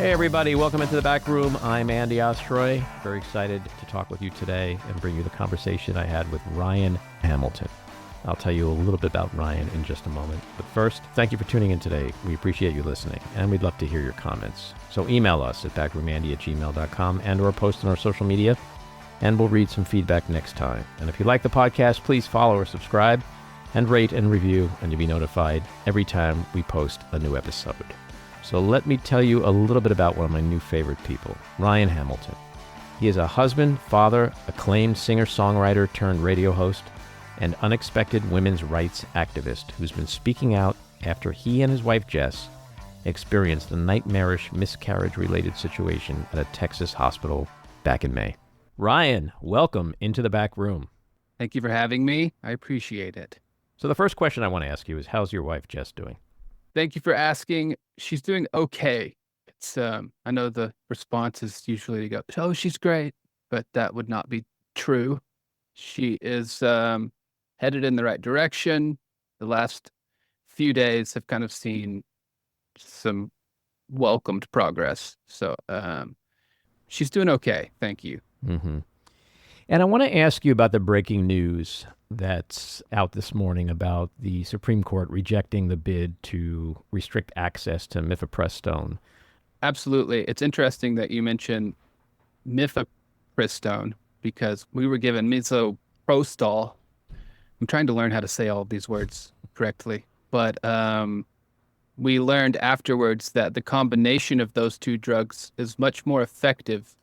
Hey everybody, welcome into the back room. I'm Andy Ostroy. Very excited to talk with you today and bring you the conversation I had with Ryan Hamilton. I'll tell you a little bit about Ryan in just a moment. But first, thank you for tuning in today. We appreciate you listening, and we'd love to hear your comments. So email us at backroomandy@gmail.com and or post on our social media, and we'll read some feedback next time. And if you like the podcast, please follow or subscribe and rate and review, and you'll be notified every time we post a new episode. So let me tell you a little bit about one of my new favorite people, Ryan Hamilton. He is a husband, father, acclaimed singer-songwriter-turned-radio host, and unexpected women's rights activist who's been speaking out after he and his wife, Jess, experienced a nightmarish miscarriage-related situation at a Texas hospital back in May. Ryan, welcome into the back room. Thank you for having me. I appreciate it. So the first question I want to ask you is, how's your wife, Jess, doing? Thank you for asking. She's doing okay. It's I know the response is usually to go, "Oh, she's great," but that would not be true. She is headed in the right direction. The last few days have kind of seen some welcomed progress. So she's doing okay. Thank you. Mm-hmm. And I want to ask you about the breaking news that's out this morning about the Supreme Court rejecting the bid to restrict access to mifepristone. Absolutely. It's interesting that you mentioned mifepristone because we were given misoprostol. I'm trying to learn how to say all of these words correctly, but we learned afterwards that the combination of those two drugs is much more effective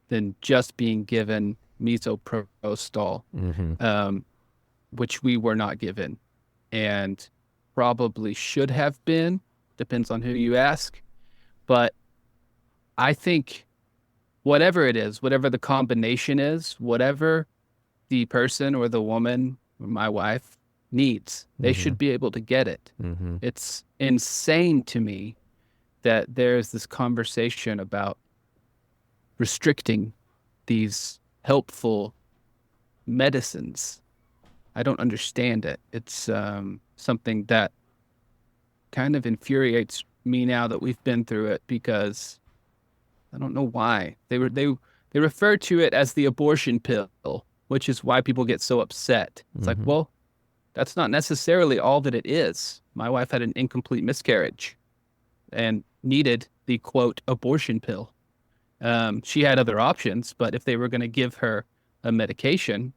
than just being given misoprostol. Mm-hmm. Which we were not given and probably should have been, depends on who you ask. But I think whatever it is, whatever the combination is, whatever the person or the woman or my wife needs, they should be able to get it. Mm-hmm. It's insane to me that there's this conversation about restricting these helpful medicines. I don't understand it. It's something that kind of infuriates me now that we've been through it because I don't know why. They refer to it as the abortion pill, which is why people get so upset. It's like, well, that's not necessarily all that it is. My wife had an incomplete miscarriage and needed the, quote, abortion pill. She had other options, but if they were going to give her a medication,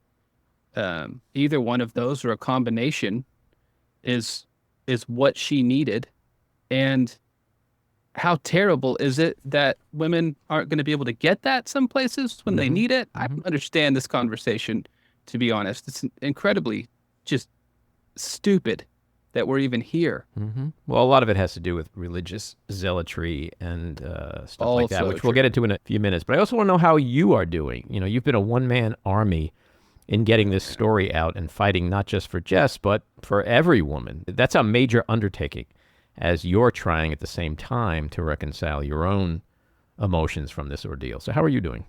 either one of those or a combination is what she needed. And how terrible is it that women aren't going to be able to get that some places when they need it? I don't understand this conversation, to be honest. It's incredibly just stupid that we're even here. Mm-hmm. Well, a lot of it has to do with religious zealotry and stuff like that, which we'll get into in a few minutes. But I also want to know how you are doing. You know, you've been a one-man army in getting this story out and fighting not just for Jess, but for every woman. That's a major undertaking as you're trying at the same time to reconcile your own emotions from this ordeal. So how are you doing?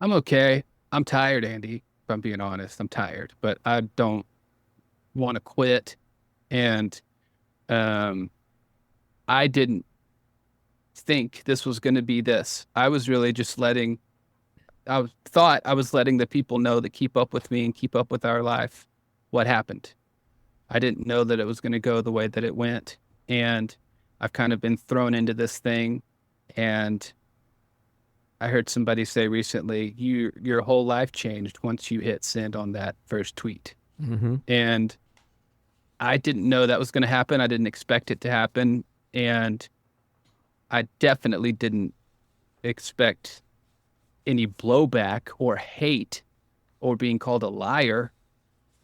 I'm okay. I'm tired, Andy, if I'm being honest. I'm tired, but I don't want to quit. And I didn't think this was going to be this. I was really just I thought I was letting the people know that keep up with me and keep up with our life what happened. I didn't know that it was going to go the way that it went. And I've kind of been thrown into this thing. And I heard somebody say recently, your whole life changed once you hit send on that first tweet. Mm-hmm. And I didn't know that was going to happen. I didn't expect it to happen. And I definitely didn't expect any blowback or hate or being called a liar,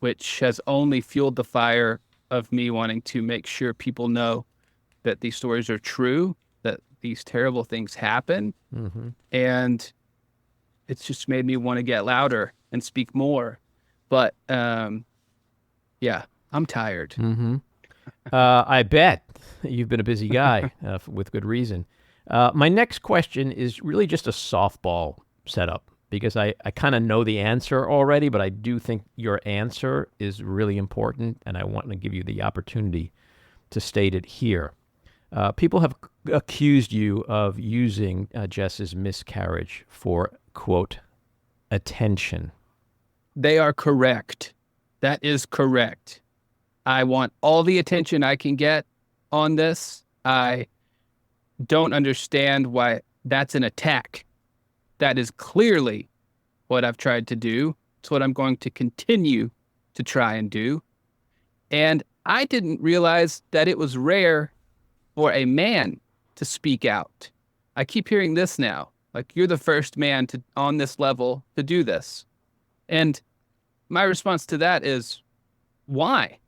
which has only fueled the fire of me wanting to make sure people know that these stories are true, that these terrible things happen. Mm-hmm. And it's just made me want to get louder and speak more. But yeah, I'm tired. Mm-hmm. I bet you've been a busy guy with good reason. My next question is really just a softball setup because I kind of know the answer already, but I do think your answer is really important, and I want to give you the opportunity to state it here. People have accused you of using Jess's miscarriage for, quote, attention. They are correct. That is correct. I want all the attention I can get on this. I don't understand why that's an attack. That is clearly what I've tried to do. It's what I'm going to continue to try and do. And I didn't realize that it was rare for a man to speak out. I keep hearing this now. Like, you're the first man to on this level to do this. And my response to that is, why?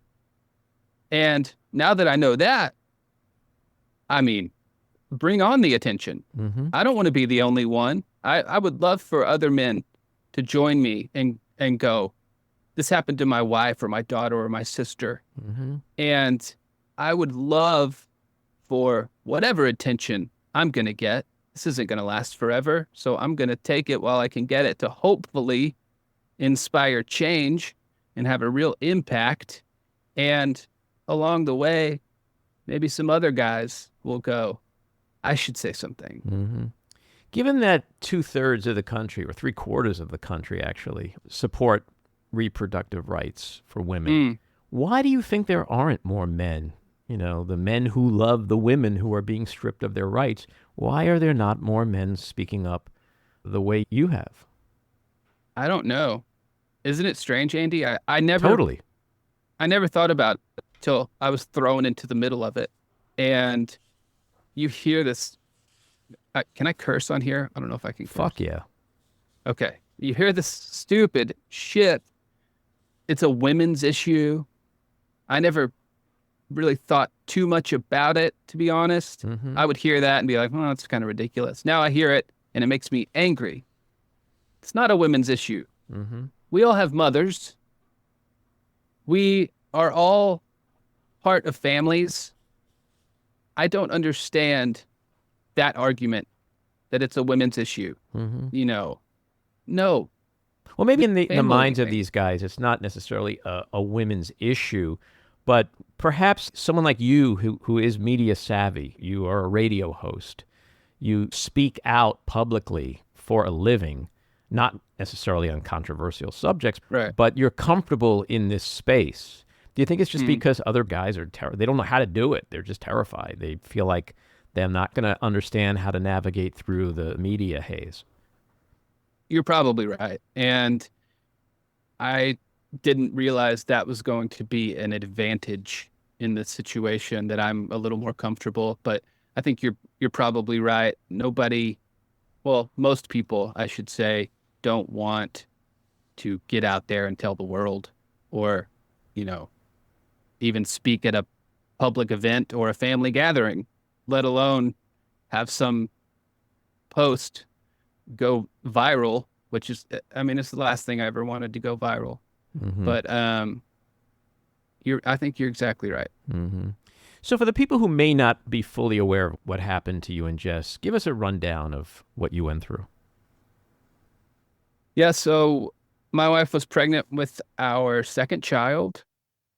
And now that I know that, I mean, bring on the attention. Mm-hmm. I don't want to be the only one. I would love for other men to join me and go, this happened to my wife or my daughter or my sister. Mm-hmm. And I would love for whatever attention I'm going to get. This isn't going to last forever. So I'm going to take it while I can get it to hopefully inspire change and have a real impact. And along the way, maybe some other guys will go, I should say something. Mm-hmm. Given that 2/3 of the country, or 3/4 of the country actually, support reproductive rights for women, why do you think there aren't more men? You know, the men who love the women who are being stripped of their rights. Why are there not more men speaking up the way you have? I don't know. Isn't it strange, Andy? I never thought about it till I was thrown into the middle of it. And you hear this. Can I curse on here? I don't know if I can curse. Fuck yeah. Okay. You hear this stupid shit. It's a women's issue. I never really thought too much about it, to be honest. Mm-hmm. I would hear that and be like, well, that's kind of ridiculous. Now I hear it and it makes me angry. It's not a women's issue. Mm-hmm. We all have mothers. We are all part of families. I don't understand that argument that it's a women's issue. Mm-hmm. You know, no. Well, maybe in the minds of thing. these guys, it's not necessarily a women's issue, but perhaps someone like you who is media savvy, you are a radio host, you speak out publicly for a living, not necessarily on controversial subjects, Right. but you're comfortable in this space. Do you think it's just because other guys are they don't know how to do it? They're just terrified. They feel like they're not going to understand how to navigate through the media haze. You're probably right. And I didn't realize that was going to be an advantage in this situation, that I'm a little more comfortable. But I think you're probably right. Most people, I should say, don't want to get out there and tell the world, or, you know, even speak at a public event or a family gathering, let alone have some post go viral, which is, I mean, it's the last thing I ever wanted to go viral. Mm-hmm. But I think you're exactly right. Mm-hmm. So for the people who may not be fully aware of what happened to you and Jess, give us a rundown of what you went through. Yeah, so my wife was pregnant with our second child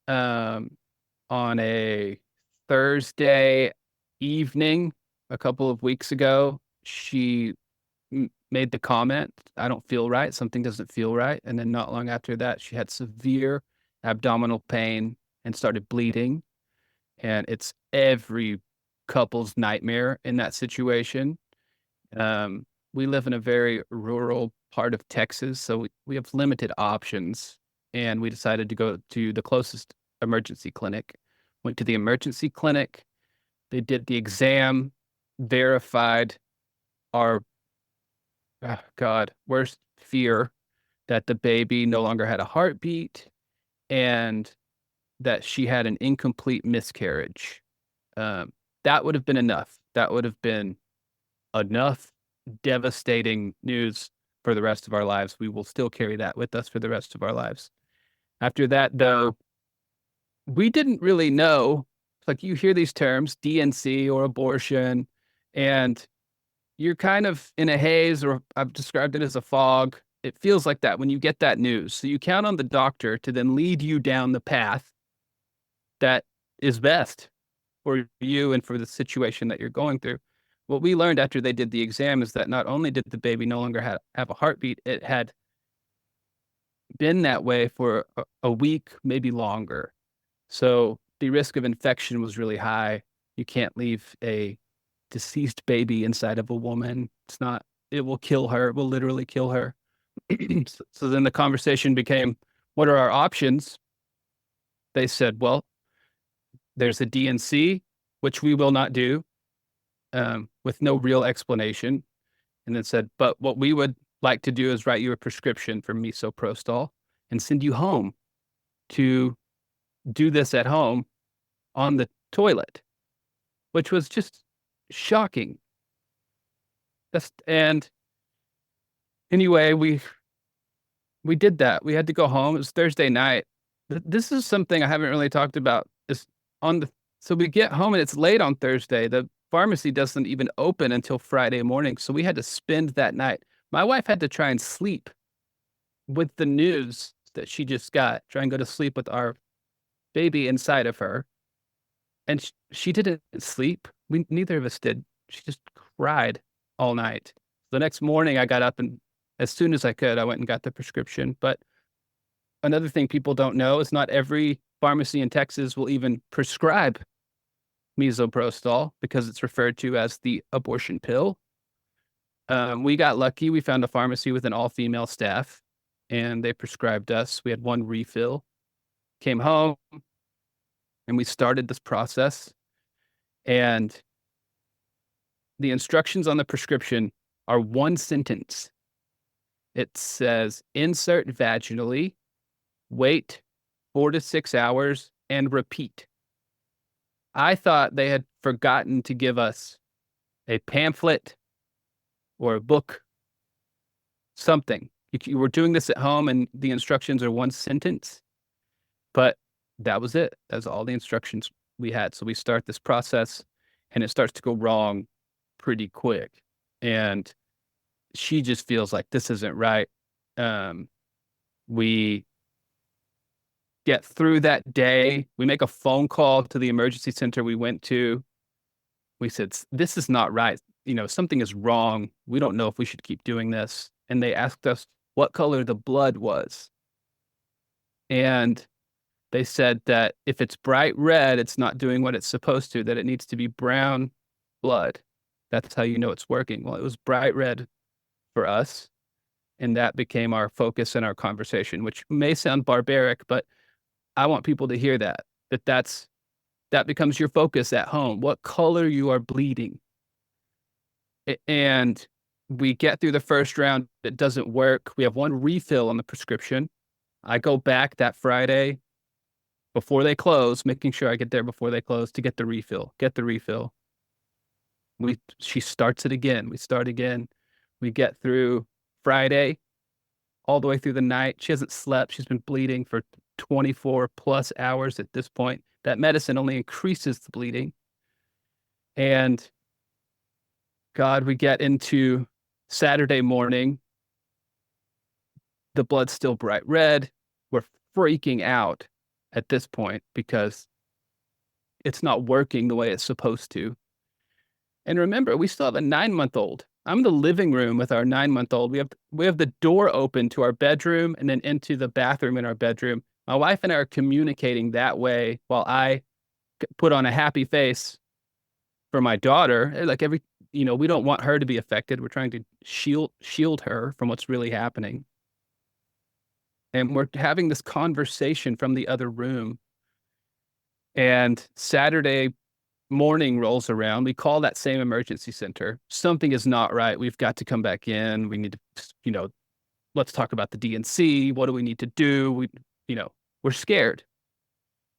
on a Thursday evening a couple of weeks ago. She made the comment, I don't feel right, something doesn't feel right. And then not long after that, she had severe abdominal pain and started bleeding. And it's every couple's nightmare in that situation. We live in a very rural part of Texas, so we have limited options. And we decided to go to the closest emergency clinic. Went to the emergency clinic. They did the exam, verified our worst fear, that the baby no longer had a heartbeat and that she had an incomplete miscarriage. That would have been enough. That would have been enough devastating news for the rest of our lives. We will still carry that with us for the rest of our lives. After that, though, we didn't really know. Like, you hear these terms, DNC or abortion, and you're kind of in a haze, or I've described it as a fog. It feels like that when you get that news. So you count on the doctor to then lead you down the path that is best for you and for the situation that you're going through. What we learned after they did the exam is that not only did the baby no longer have a heartbeat, it had been that way for a week, maybe longer. So the risk of infection was really high. You can't leave a deceased baby inside of a woman. It will kill her. It will literally kill her. So then the conversation became, what are our options? They said, well, there's a DNC, which we will not do, with no real explanation. And then said, but what we would like to do is write you a prescription for misoprostol and send you home to do this at home on the toilet, which was just shocking. And anyway, we did that. We had to go home. It was Thursday night. This is something I haven't really talked about. So we get home and it's late on Thursday. The pharmacy doesn't even open until Friday morning. So we had to spend that night. My wife had to try and sleep with the news that she just got, try and go to sleep with our baby inside of her. And she didn't sleep. Neither of us did. She just cried all night. The next morning I got up and as soon as I could, I went and got the prescription. But another thing people don't know is not every pharmacy in Texas will even prescribe misoprostol because it's referred to as the abortion pill. We got lucky. We found a pharmacy with an all-female staff, and they prescribed us. We had one refill, came home, and we started this process. And the instructions on the prescription are one sentence. It says, insert vaginally, wait 4 to 6 hours, and repeat. I thought they had forgotten to give us a pamphlet or a book, something. You were doing this at home and the instructions are one sentence, but that was it. That's all the instructions we had. So we start this process and it starts to go wrong pretty quick. And she just feels like this isn't right. We get through that day. We make a phone call to the emergency center we went to. We said, this is not right. Something is wrong. We don't know if we should keep doing this. And they asked us what color the blood was. And they said that if it's bright red, it's not doing what it's supposed to, that it needs to be brown blood. That's how you know it's working. Well, it was bright red for us. And that became our focus in our conversation, which may sound barbaric, but I want people to hear that becomes your focus at home. What color you are bleeding. And we get through the first round. It doesn't work. We have one refill on the prescription. I go back that Friday before they close, making sure I get there before they close to get the refill. She starts it again. We start again. We get through Friday all the way through the night. She hasn't slept. She's been bleeding for 24 plus hours at this point. That medicine only increases the bleeding. And God, we get into Saturday morning. The blood's still bright red. We're freaking out at this point because it's not working the way it's supposed to. And remember, we still have a 9-month-old. I'm in the living room with our 9-month-old. We have the door open to our bedroom and then into the bathroom in our bedroom. My wife and I are communicating that way while I put on a happy face for my daughter. Like we don't want her to be affected. We're trying to shield her from what's really happening. And we're having this conversation from the other room. And Saturday morning rolls around. We call that same emergency center. Something is not right. We've got to come back in. We need to, let's talk about the DNC. What do we need to do? We're scared.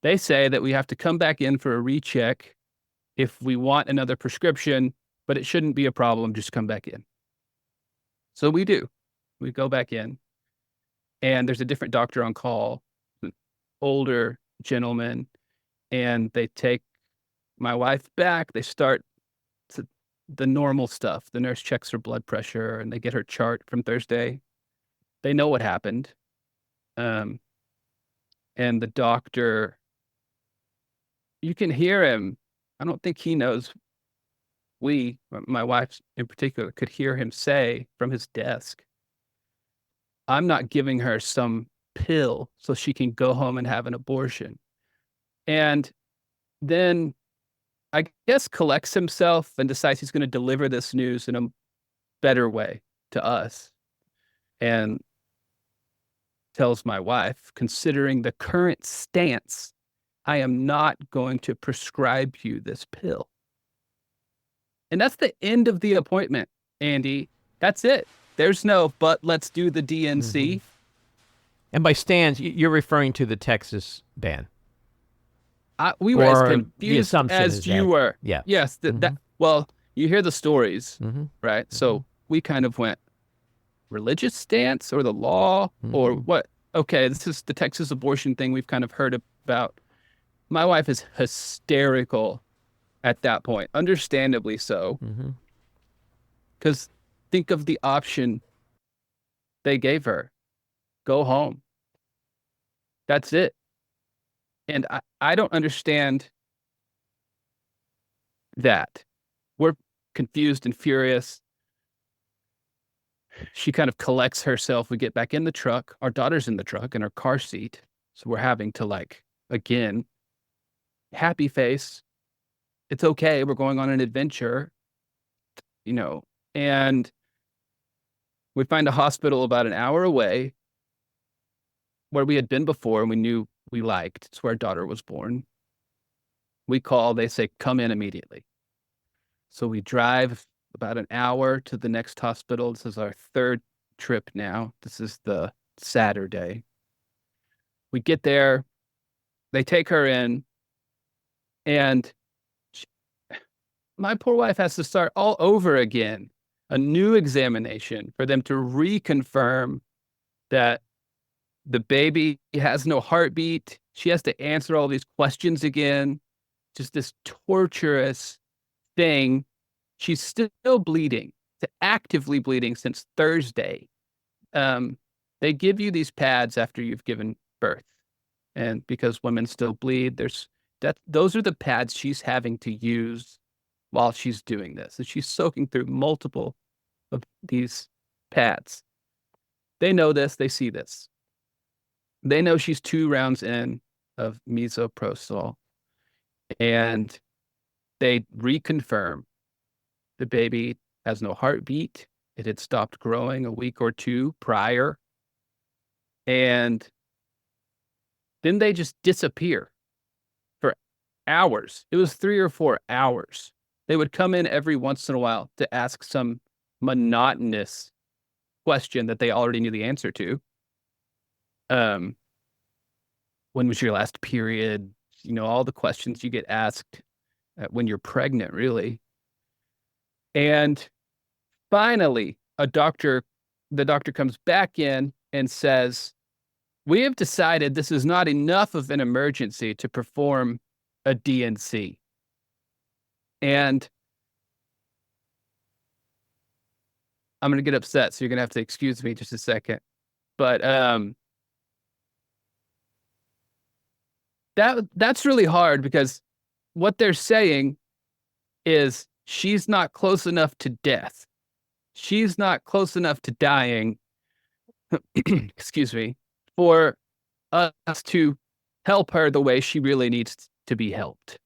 They say that we have to come back in for a recheck if we want another prescription, but it shouldn't be a problem. Just come back in. So we do. We go back in, and there's a different doctor on call, an older gentleman, and they take my wife back. They start the normal stuff. The nurse checks her blood pressure, and they get her chart from Thursday. They know what happened. And the doctor, you can hear him. I don't think he knows. My wife in particular, could hear him say from his desk, I'm not giving her some pill so she can go home and have an abortion. And then I guess collects himself and decides he's going to deliver this news in a better way to us. And tells my wife, considering the current stance, I am not going to prescribe you this pill. And that's the end of the appointment, Andy. That's it. There's no, but let's do the DNC. Mm-hmm. And by stands, you're referring to the Texas ban. We were as confused as you were. Yeah. Yes. Well, you hear the stories, right? Mm-hmm. So we kind of went religious stance or the law or what? Okay, this is the Texas abortion thing we've kind of heard about. My wife is hysterical at that point, understandably so. Because think of the option they gave her. Go home. That's it. And I don't understand that. We're confused and furious. She kind of collects herself. We get back in the truck. Our daughter's in the truck in her car seat. So we're having to again, happy face. It's okay. We're going on an adventure, and we find a hospital about an hour away where we had been before and we knew we liked. It's where our daughter was born. We call, they say, come in immediately. So we drive about an hour to the next hospital. This is our third trip now. This is the Saturday. We get there. They take her in. And my poor wife has to start all over again. A new examination for them to reconfirm that the baby has no heartbeat. She has to answer all these questions again. Just this torturous thing. She's still bleeding, actively bleeding since Thursday. They give you these pads after you've given birth. And because women still bleed, those are the pads she's having to use while she's doing this. And she's soaking through multiple of these pads. They know this. They see this. They know she's 2 rounds in of misoprostol. And they reconfirm the baby has no heartbeat. It had stopped growing a week or 2 prior. And then they just disappear for hours. It was 3 or 4 hours. They would come in every once in a while to ask some monotonous question that they already knew the answer to. When was your last period? All the questions you get asked when you're pregnant, really. And finally, the doctor comes back in and says, we have decided this is not enough of an emergency to perform a DNC. And I'm going to get upset, so you're going to have to excuse me just a second. But that's really hard because what they're saying is she's not close enough to death. She's not close enough to dying, excuse me, for us to help her the way she really needs to be helped.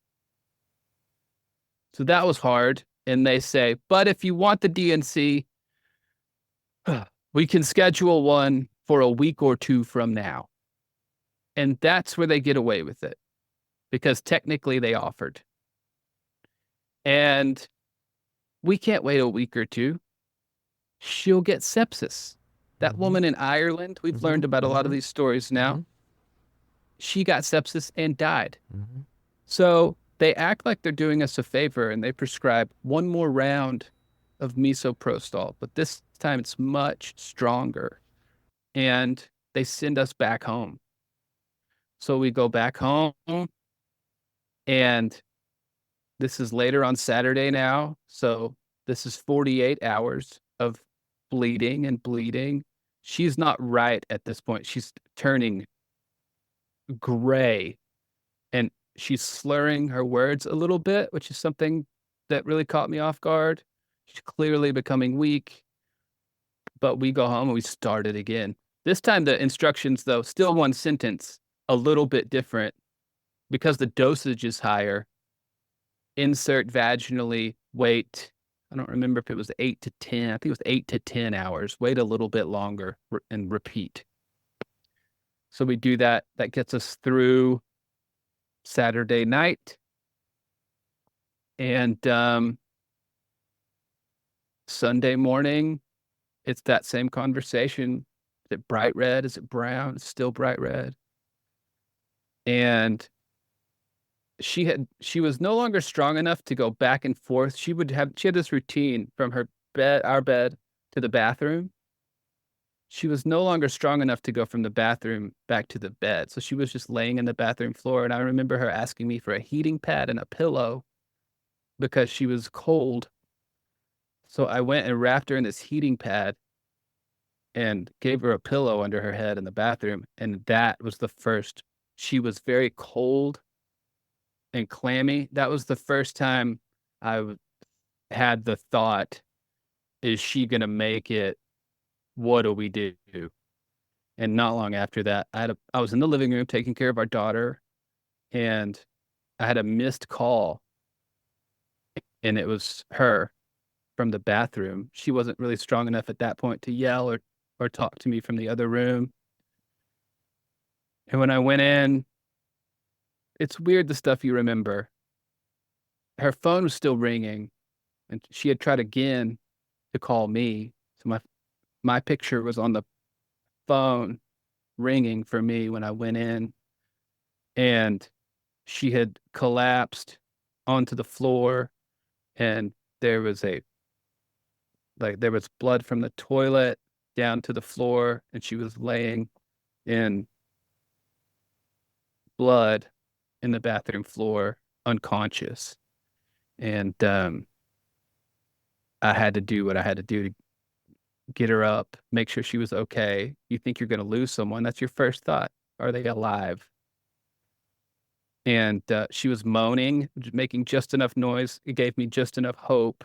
So that was hard. And they say, but if you want the DNC, we can schedule one for a week or 2 from now. And that's where they get away with it, because technically they offered. And we can't wait a week or 2. She'll get sepsis. That woman in Ireland, we've learned about a lot of these stories now. She got sepsis and died. So they act like they're doing us a favor and they prescribe 1 more round of misoprostol, but this time it's much stronger. And they send us back home. So we go back home, and this is later on Saturday now. So this is 48 hours of bleeding and bleeding. She's not right at this point. She's turning gray. And she's slurring her words a little bit, which is something that really caught me off guard. She's clearly becoming weak, but we go home and we start it again. This time the instructions, though, still one sentence, a little bit different because the dosage is higher. Insert vaginally, wait. I don't remember if it was 8 to 10. I think it was 8 to 10 hours. Wait a little bit longer and repeat. So we do that. That gets us through Saturday night. And Sunday morning, it's that same conversation. Is it bright red? Is it brown? It's still bright red. And she was no longer strong enough to go back and forth. She had this routine from our bed to the bathroom. She was no longer strong enough to go from the bathroom back to the bed. So she was just laying in the bathroom floor. And I remember her asking me for a heating pad and a pillow because she was cold. So I went and wrapped her in this heating pad and gave her a pillow under her head in the bathroom. And that was the first. She was very cold and clammy. That was the first time I had the thought, is she going to make it? What do we do? And not long after that, I was in the living room taking care of our daughter, and I had a missed call, and it was her from the bathroom. She wasn't really strong enough at that point to yell or talk to me from the other room. And when I went in, it's weird the stuff you remember. Her phone was still ringing, and she had tried again to call me. So my picture was on the phone ringing for me when I went in, and she had collapsed onto the floor, and there was blood from the toilet down to the floor, and she was laying in blood in the bathroom floor, unconscious. And I had to do what I had to do to get her up, make sure she was okay. You think you're going to lose someone. That's your first thought. Are they alive? And she was moaning, making just enough noise. It gave me just enough hope.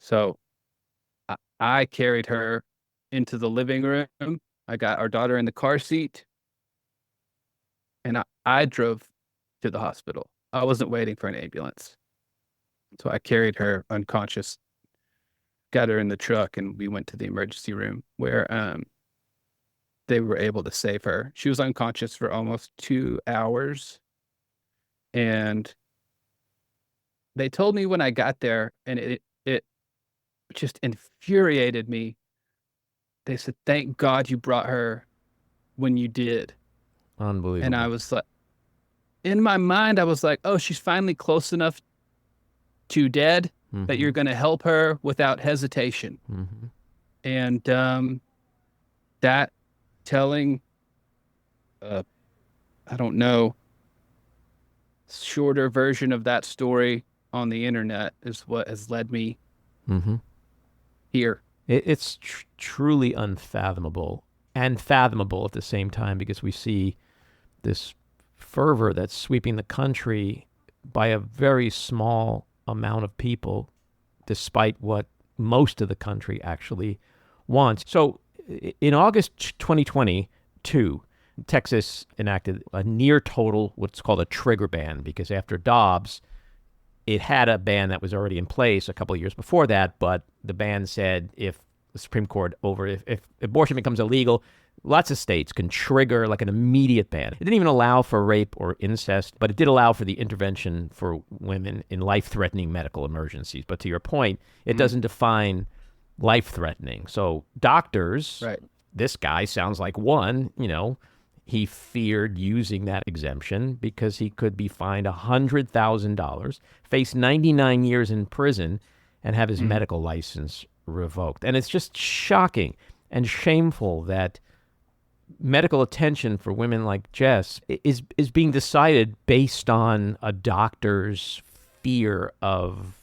So I carried her into the living room. I got our daughter in the car seat, and I drove to the hospital. I wasn't waiting for an ambulance. So I carried her unconscious, got her in the truck, and we went to the emergency room where they were able to save her. She was unconscious for almost 2 hours. And they told me when I got there, and it just infuriated me. They said, "Thank God you brought her when you did." Unbelievable. And I was like, in my mind, I was like, oh, she's finally close enough to dead that you're going to help her without hesitation. Mm-hmm. And that telling, I don't know, shorter version of that story on the internet is what has led me here. It's truly unfathomable and fathomable at the same time, because we see this fervor that's sweeping the country by a very small amount of people, despite what most of the country actually wants. So in August 2022, Texas enacted a near total, what's called a trigger ban, because after Dobbs, it had a ban that was already in place a couple of years before that, but the ban said if the Supreme Court if abortion becomes illegal, lots of states can trigger like an immediate ban. It didn't even allow for rape or incest, but it did allow for the intervention for women in life-threatening medical emergencies. But to your point, it doesn't define life-threatening. So doctors, Right. This guy sounds like one, he feared using that exemption because he could be fined $100,000, face 99 years in prison, and have his medical license revoked. And it's just shocking and shameful that medical attention for women like Jess is being decided based on a doctor's fear of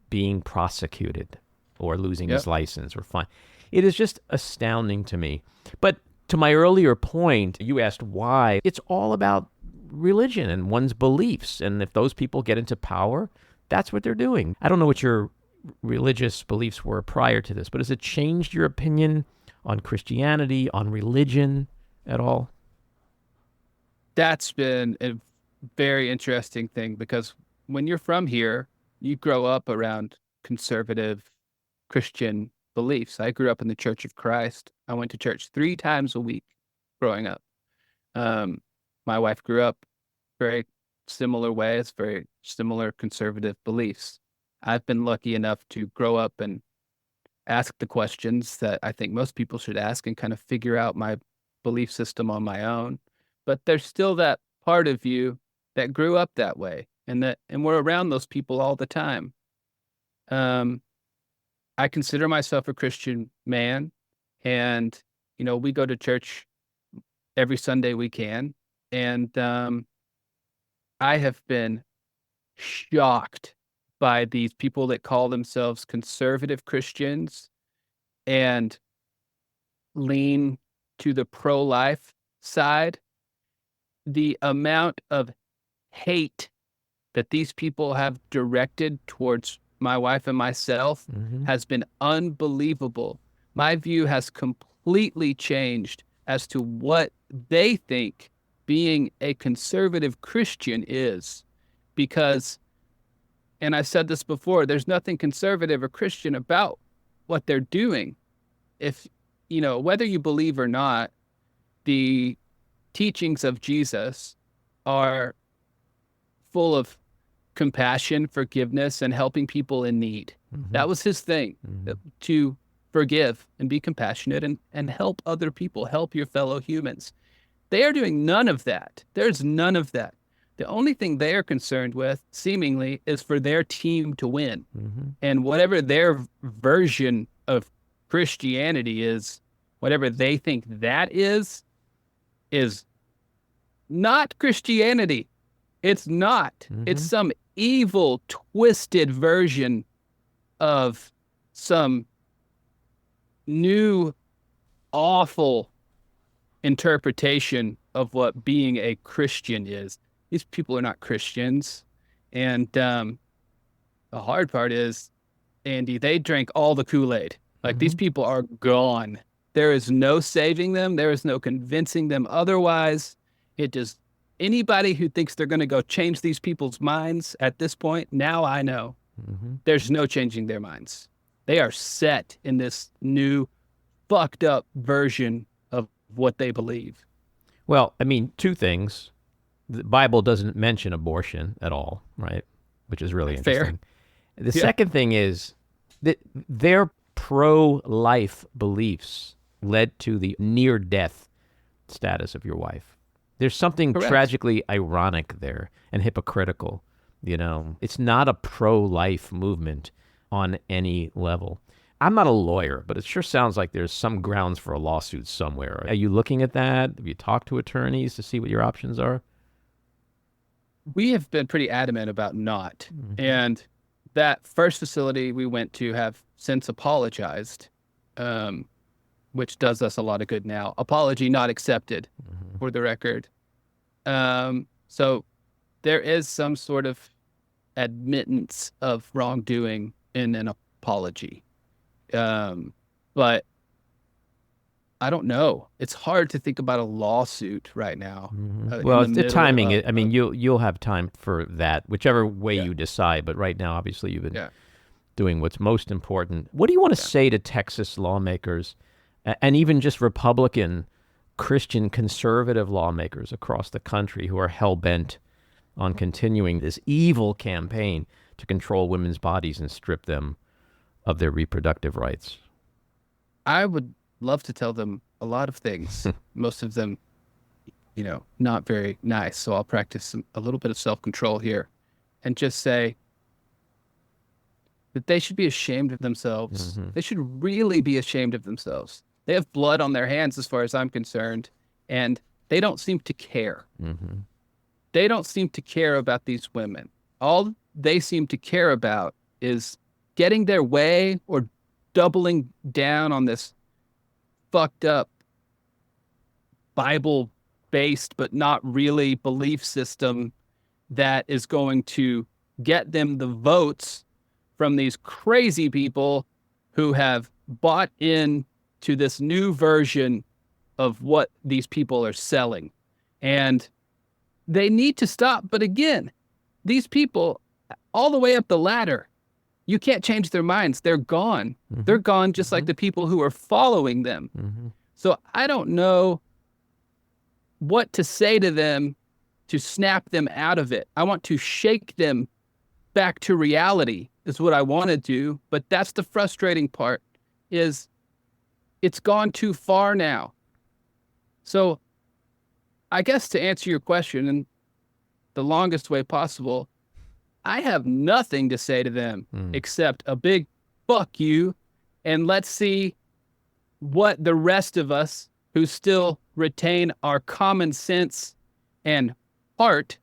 being prosecuted or losing his license or fine. It is just astounding to me. But to my earlier point, you asked why. It's all about religion and one's beliefs. And if those people get into power, that's what they're doing. I don't know what your religious beliefs were prior to this, but has it changed your opinion on Christianity, on religion at all? That's been a very interesting thing because when you're from here, you grow up around conservative Christian beliefs. I grew up in the Church of Christ. I went to church 3 times a week growing up. My wife grew up very similar ways, very similar conservative beliefs. I've been lucky enough to grow up and ask the questions that I think most people should ask and kind of figure out my belief system on my own. But there's still that part of you that grew up that way, and we're around those people all the time. I consider myself a Christian man, and we go to church every Sunday we can, and I have been shocked by these people that call themselves conservative Christians and lean to the pro-life side. The amount of hate that these people have directed towards my wife and myself has been unbelievable. My view has completely changed as to what they think being a conservative Christian is, because, and I've said this before, there's nothing conservative or Christian about what they're doing. If, whether you believe or not, the teachings of Jesus are full of compassion, forgiveness, and helping people in need. That was his thing, to forgive and be compassionate and help other people, help your fellow humans. They are doing none of that. There's none of that. The only thing they are concerned with, seemingly, is for their team to win. And whatever their version of Christianity is, whatever they think that is not Christianity. It's not. It's some evil, twisted version of some new, awful interpretation of what being a Christian is. These people are not Christians. And the hard part is, Andy, they drank all the Kool-Aid. Like, these people are gone. There is no saving them. There is no convincing them otherwise. Anybody who thinks they're going to go change these people's minds at this point, now I know. There's no changing their minds. They are set in this new, fucked up version of what they believe. Well, I mean, 2 things. The Bible doesn't mention abortion at all, right? Which is really interesting. Fair. The second thing is that their pro-life beliefs led to the near-death status of your wife. There's something tragically ironic there and hypocritical. It's not a pro-life movement on any level. I'm not a lawyer, but it sure sounds like there's some grounds for a lawsuit somewhere. Are you looking at that? Have you talked to attorneys to see what your options are? We have been pretty adamant about not. And that first facility we went to have since apologized, which does us a lot of good now. Apology not accepted, for the record. So there is some sort of admittance of wrongdoing in an apology. But I don't know. It's hard to think about a lawsuit right now. Well, the timing, I mean, you'll have time for that, whichever way you decide. But right now, obviously, you've been doing what's most important. What do you want to say to Texas lawmakers and even just Republican, Christian, conservative lawmakers across the country who are hell-bent on continuing this evil campaign to control women's bodies and strip them of their reproductive rights? I would love to tell them a lot of things. Most of them, not very nice. So I'll practice a little bit of self-control here and just say that they should be ashamed of themselves. They should really be ashamed of themselves. They have blood on their hands as far as I'm concerned, and they don't seem to care. They don't seem to care about these women. All they seem to care about is getting their way or doubling down on this fucked up Bible-based based but not really belief system that is going to get them the votes from these crazy people who have bought in to this new version of what these people are selling. And they need to stop. But again, these people, all the way up the ladder, you can't change their minds. They're gone. Mm-hmm. They're gone just like the people who are following them. Mm-hmm. So I don't know what to say to them to snap them out of it. I want to shake them back to reality is what I want to do. But that's the frustrating part, is it's gone too far now. So I guess to answer your question in the longest way possible, I have nothing to say to them except a big fuck you, and let's see what the rest of us who still retain our common sense and heart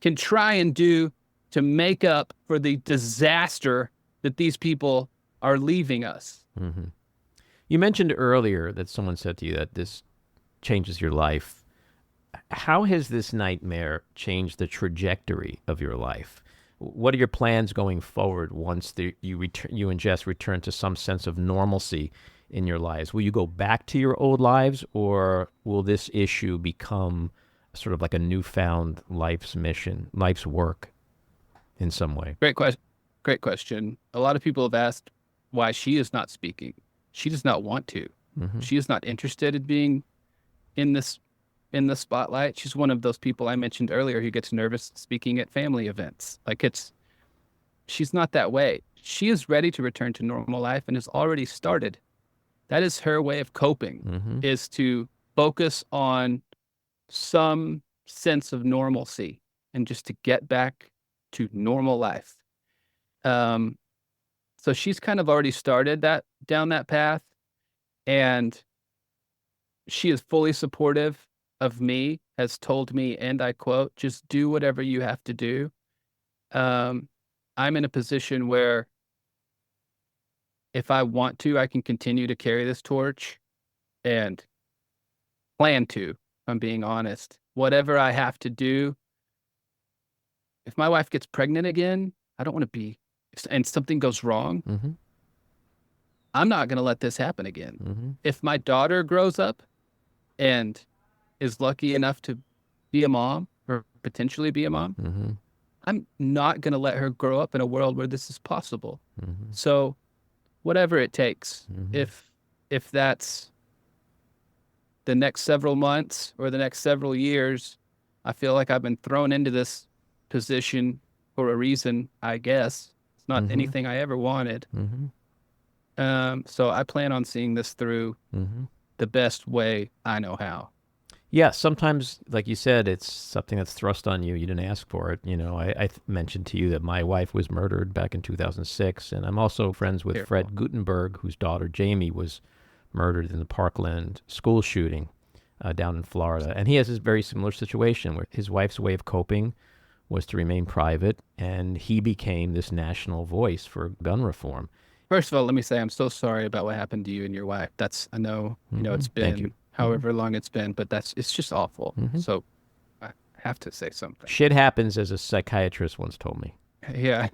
can try and do to make up for the disaster that these people are leaving us. Mm-hmm. You mentioned earlier that someone said to you that this changes your life. How has this nightmare changed the trajectory of your life? What are your plans going forward once you and Jess return to some sense of normalcy in your lives? Will you go back to your old lives, or will this issue become sort of like a newfound life's mission, life's work in some way? Great question. A lot of people have asked why she is not speaking. She does not want to. Mm-hmm. She is not interested in being in the spotlight. She's one of those people I mentioned earlier who gets nervous speaking at family events. She's not that way. She is ready to return to normal life and has already started. That is her way of coping, is to focus on some sense of normalcy and just to get back to normal life. So she's kind of already started down that path, and she is fully supportive of me, has told me, and I quote, just do whatever you have to do. I'm in a position where if I want to, I can continue to carry this torch and plan to, if I'm being honest. Whatever I have to do, if my wife gets pregnant again, I don't want to be, and something goes wrong, I'm not going to let this happen again. If my daughter grows up and is lucky enough to be a mom or potentially be a mom, I'm not going to let her grow up in a world where this is possible. So whatever it takes, if that's the next several months or the next several years, I feel like I've been thrown into this position for a reason, I guess. It's not anything I ever wanted. So I plan on seeing this through the best way I know how. Yeah, sometimes, like you said, it's something that's thrust on you. You didn't ask for it. You know, I mentioned to you that my wife was murdered back in 2006, and I'm also friends with Fred Gutenberg, whose daughter Jamie was murdered in the Parkland school shooting down in Florida. And he has this very similar situation where his wife's way of coping was to remain private, and he became this national voice for gun reform. First of all, let me say I'm so sorry about what happened to you and your wife. I know, it's been however long it's been, but it's just awful. So I have to say something. Shit happens, as a psychiatrist once told me. Yeah.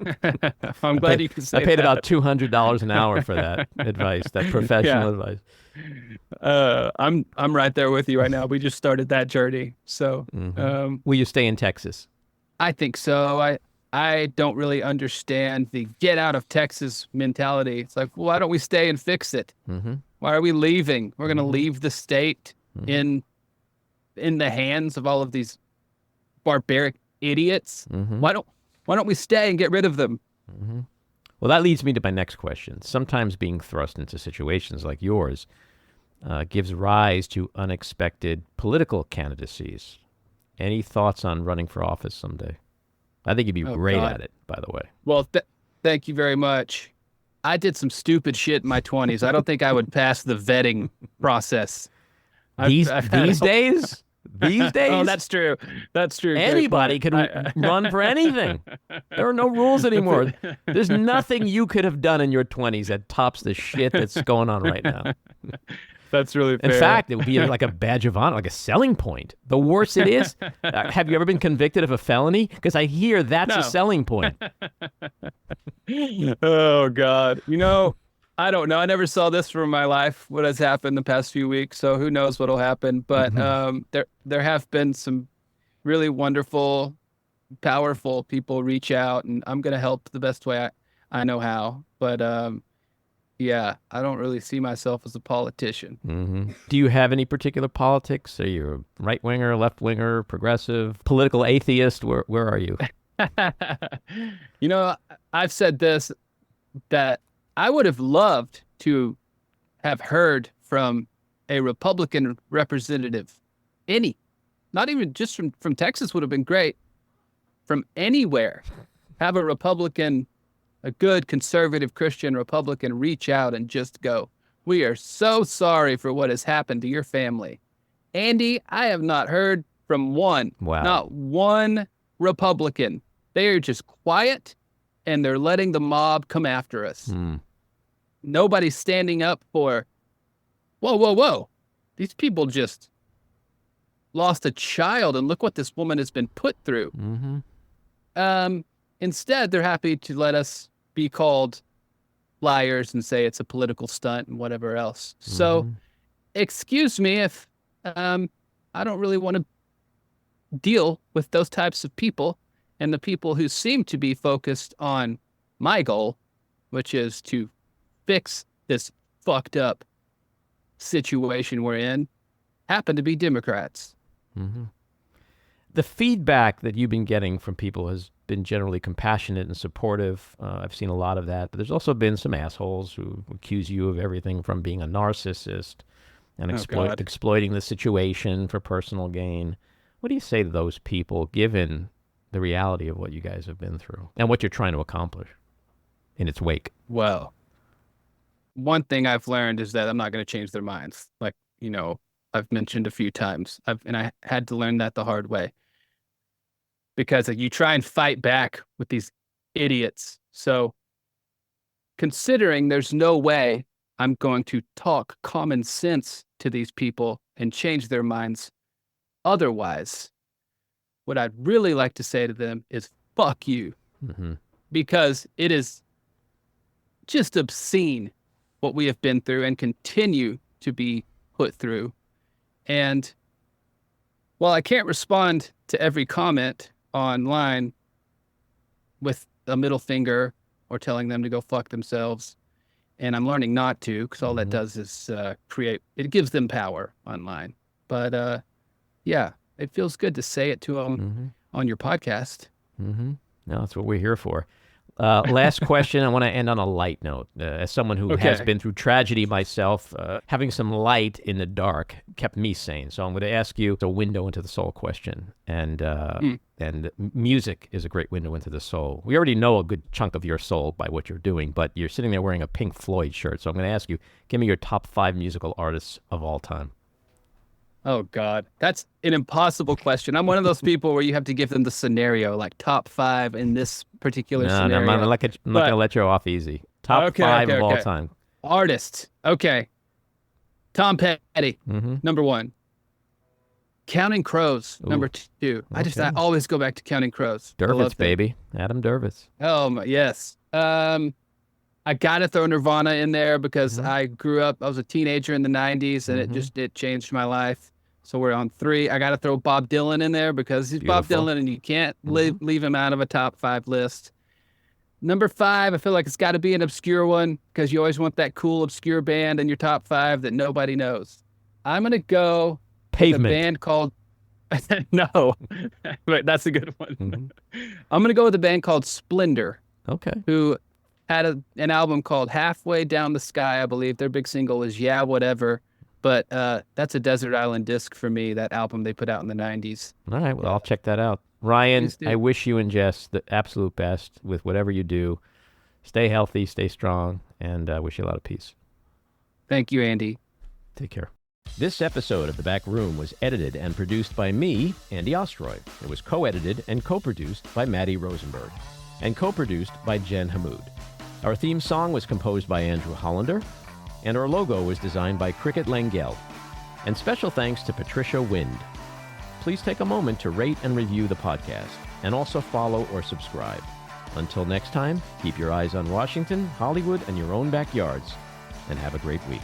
I'm glad you can say that. I paid about $200 an hour for that advice, that professional advice. I'm right there with you right now. We just started that journey. So will you stay in Texas? I think so. I don't really understand the get out of Texas mentality. It's like, well, why don't we stay and fix it? Why are we leaving? We're going to leave the state in the hands of all of these barbaric idiots. Why don't we stay and get rid of them? Well, that leads me to my next question. Sometimes being thrust into situations like yours gives rise to unexpected political candidacies. Any thoughts on running for office someday? I think you'd be great at it, by the way. Well, thank you very much. I did some stupid shit in my 20s. I don't think I would pass the vetting process. These days? These days? Oh, that's true. That's true. Anybody can run for anything. There are no rules anymore. There's nothing you could have done in your 20s that tops the shit that's going on right now. That's really fair. In fact, it would be like a badge of honor, like a selling point. The worse it is, have you ever been convicted of a felony? Because I hear that's a selling point. Oh, God. I don't know. I never saw this from my life, what has happened the past few weeks, so who knows what'll happen. But there have been some really wonderful, powerful people reach out, and I'm going to help the best way I know how. But yeah, I don't really see myself as a politician. Mm-hmm. Do you have any particular politics? Are you a right-winger, left-winger, progressive, political atheist? Where are you? I've said this, that I would have loved to have heard from a Republican representative. Not even just from Texas would have been great. From anywhere, have a Republican, a good conservative Christian Republican reach out and just go, "We are so sorry for what has happened to your family." Andy, I have not heard from not one Republican. They are just quiet, and they're letting the mob come after us. Nobody's standing up for, whoa. These people just lost a child, and look what this woman has been put through. Instead, they're happy to let us be called liars and say it's a political stunt and whatever else. So, excuse me if I don't really want to deal with those types of people, and the people who seem to be focused on my goal, which is to fix this fucked up situation we're in, happen to be Democrats. The feedback that you've been getting from people has been generally compassionate and supportive. I've seen a lot of that, but there's also been some assholes who accuse you of everything from being a narcissist and exploiting the situation for personal gain. What do you say to those people, given the reality of what you guys have been through and what you're trying to accomplish in its wake? Well, one thing I've learned is that I'm not going to change their minds. Like, I've mentioned a few times, and I had to learn that the hard way, because you try and fight back with these idiots. So considering there's no way I'm going to talk common sense to these people and change their minds otherwise, what I'd really like to say to them is fuck you. Because it is just obscene what we have been through and continue to be put through. And while I can't respond to every comment online with a middle finger or telling them to go fuck themselves, and I'm learning not to, because all that does is it gives them power online. But yeah, it feels good to say it to them on your podcast. No, that's what we're here for. Last question. I want to end on a light note. As someone who has been through tragedy myself, having some light in the dark kept me sane. So I'm going to ask you a window into the soul question. And music is a great window into the soul. We already know a good chunk of your soul by what you're doing, but you're sitting there wearing a Pink Floyd shirt. So I'm going to ask you, give me your top 5 musical artists of all time. Oh, God. That's an impossible question. I'm one of those people where you have to give them the scenario, like top 5 in this particular scenario. No, I'm not going to let you off easy. Top 5 of all time. Artists. Okay. Tom Petty, number 1. Counting Crows, number 2. Okay. I always go back to Counting Crows. Dervitz, baby. Adam Dervitz. Oh, yes. I got to throw Nirvana in there because I was a teenager in the 90s, and it changed my life. So we're on 3. I got to throw Bob Dylan in there because he's Beautiful. Bob Dylan, and you can't leave him out of a top 5 list. Number 5, I feel like it's got to be an obscure one because you always want that cool obscure band in your top 5 that nobody knows. I'm going to go Pavement. with a band called... No, but that's a good one. I'm going to go with a band called Splendor. Okay. Who had an album called Halfway Down the Sky, I believe. Their big single is Yeah, Whatever. But that's a desert island disc for me, that album they put out in the 90s. All right, well, I'll check that out. Ryan, I wish you and Jess the absolute best with whatever you do. Stay healthy, stay strong, and I wish you a lot of peace. Thank you, Andy. Take care. This episode of The Back Room was edited and produced by me, Andy Ostroy. It was co-edited and co-produced by Matty Rosenberg, and co-produced by Jen Hammoud. Our theme song was composed by Andrew Hollander. And our logo was designed by Cricket Lengyel. And special thanks to Patricia Wind. Please take a moment to rate and review the podcast, and also follow or subscribe. Until next time, keep your eyes on Washington, Hollywood, and your own backyards, and have a great week.